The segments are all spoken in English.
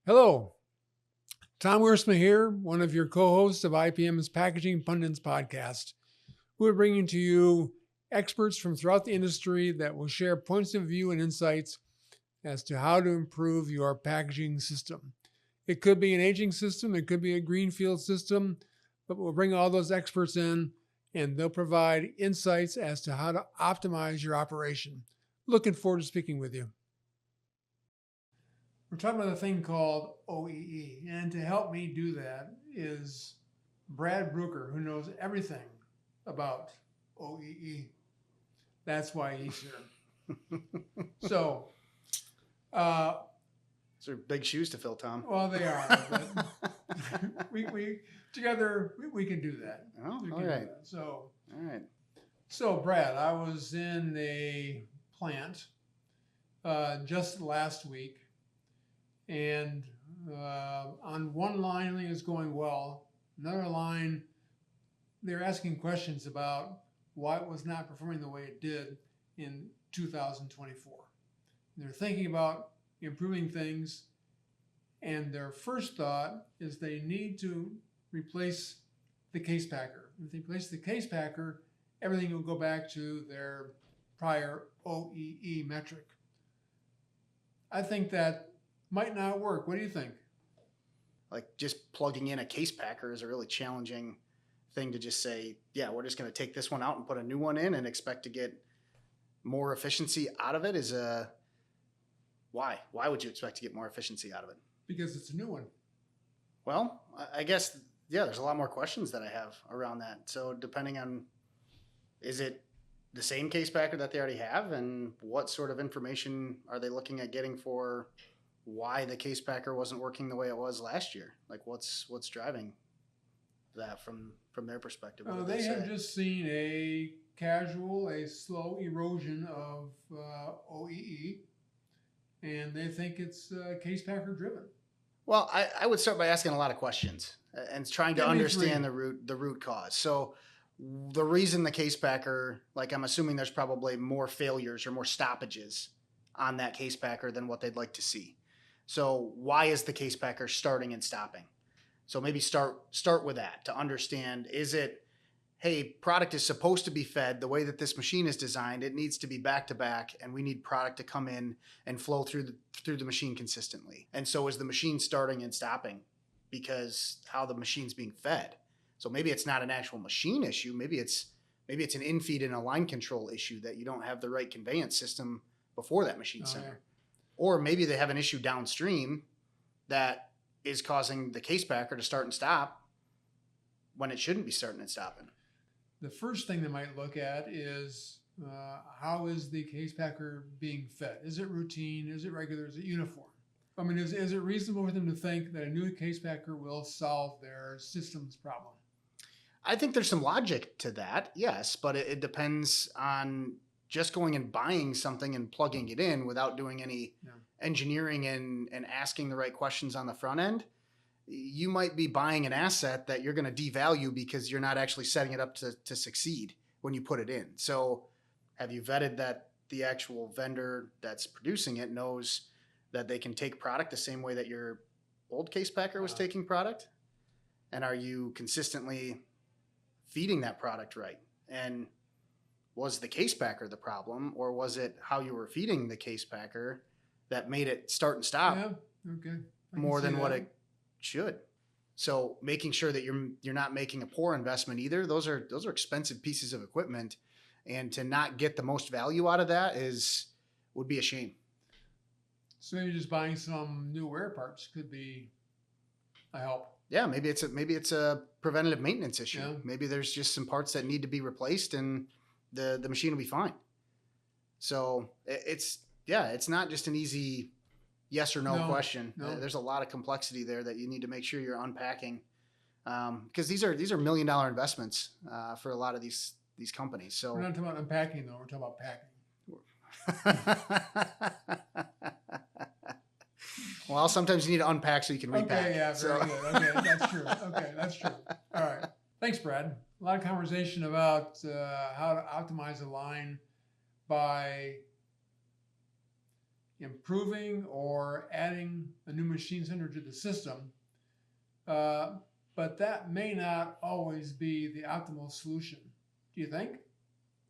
Hello, Tom Wiersma here, one of your co-hosts of IPM's Packaging Pundits Podcast. We're bringing to you experts from throughout the industry that will share points of view and insights as to how to improve your packaging system. It could be an aging system, it could be a greenfield system, but we'll bring all those experts in and they'll provide insights as to how to optimize your operation. Looking forward to speaking with you. We're talking about a thing called OEE, and to help me do that is Brad Brooker, who knows everything about OEE. That's why he's here. So, Those are big shoes to fill, Tom. well, they are. But we together we can do that. Oh, We all can do right. that. All right. So Brad, I was in a plant just last week. And on one line, everything is going well. Another line, they're asking questions about why it was not performing the way it did in 2024. They're thinking about improving things, and their first thought is they need to replace the case packer. If they replace the case packer, everything will go back to their prior OEE metric. I think that might not work. What do you think? Like just plugging in a case packer is a really challenging thing to just say, yeah, we're just going to take this one out and put a new one in and expect to get more efficiency out of it why? Why would you expect to get more efficiency out of it? Because it's a new one. Well, I guess, yeah, there's a lot more questions that I have around that. So depending on, is it the same case packer that they already have, and what sort of information are they looking at getting for why the case packer wasn't working the way it was last year? Like what's driving that from their perspective? They have just seen a slow erosion of OEE, and they think it's case packer driven. Well, I would start by asking a lot of questions and trying to understand the root cause. So the reason the case packer, like I'm assuming there's probably more failures or more stoppages on that case packer than what they'd like to see. So why is the case packer starting and stopping? So maybe start with that to understand, is it, hey, product is supposed to be fed the way that this machine is designed. It needs to be back to back, and we need product to come in and flow through the machine consistently. And so is the machine starting and stopping because how the machine's being fed. So maybe it's not an actual machine issue. Maybe it's an infeed and a line control issue that you don't have the right conveyance system before that machine center. Yeah. Or maybe they have an issue downstream that is causing the case packer to start and stop when it shouldn't be starting and stopping. The first thing they might look at is how is the case packer being fed? Is it routine? Is it regular? Is it uniform? I mean, is it reasonable for them to think that a new case packer will solve their system's problem? I think there's some logic to that, yes, but it depends on just going and buying something and plugging it in without doing any engineering and asking the right questions on the front end. You might be buying an asset that you're going to devalue because you're not actually setting it up to succeed when you put it in. So have you vetted that the actual vendor that's producing it knows that they can take product the same way that your old case packer was taking product? And are you consistently feeding that product right? And was the case packer the problem, or was it how you were feeding the case packer that made it start and stop more than what it should? So making sure that you're not making a poor investment either. Those are expensive pieces of equipment, and to not get the most value out of that would be a shame. So maybe just buying some new wear parts could be a help. Yeah, maybe it's a preventative maintenance issue. Yeah. Maybe there's just some parts that need to be replaced, and the machine will be fine. So it's not just an easy yes or no question. No. There's a lot of complexity there that you need to make sure you're unpacking, because these are $1 million investments for a lot of these companies. So we're not talking about unpacking though. We're talking about packing. Well, sometimes you need to unpack so you can repack. Okay, yeah, very good. Okay, that's true. Okay, that's true. All right. Thanks, Brad. A lot of conversation about how to optimize a line by improving or adding a new machine center to the system. But that may not always be the optimal solution. Do you think?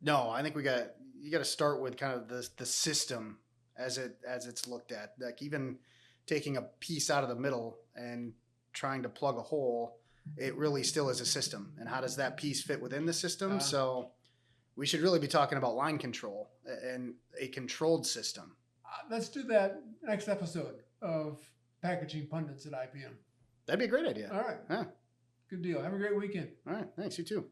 No, I think you got to start with kind of the system as it's looked at. Like even taking a piece out of the middle and trying to plug a hole, it really still is a system. And how does that piece fit within the system? So we should really be talking about line control and a controlled system. Let's do that next episode of Packaging Pundits at IPM. That'd be a great idea. All right. Yeah. Good deal. Have a great weekend. All right. Thanks. You too.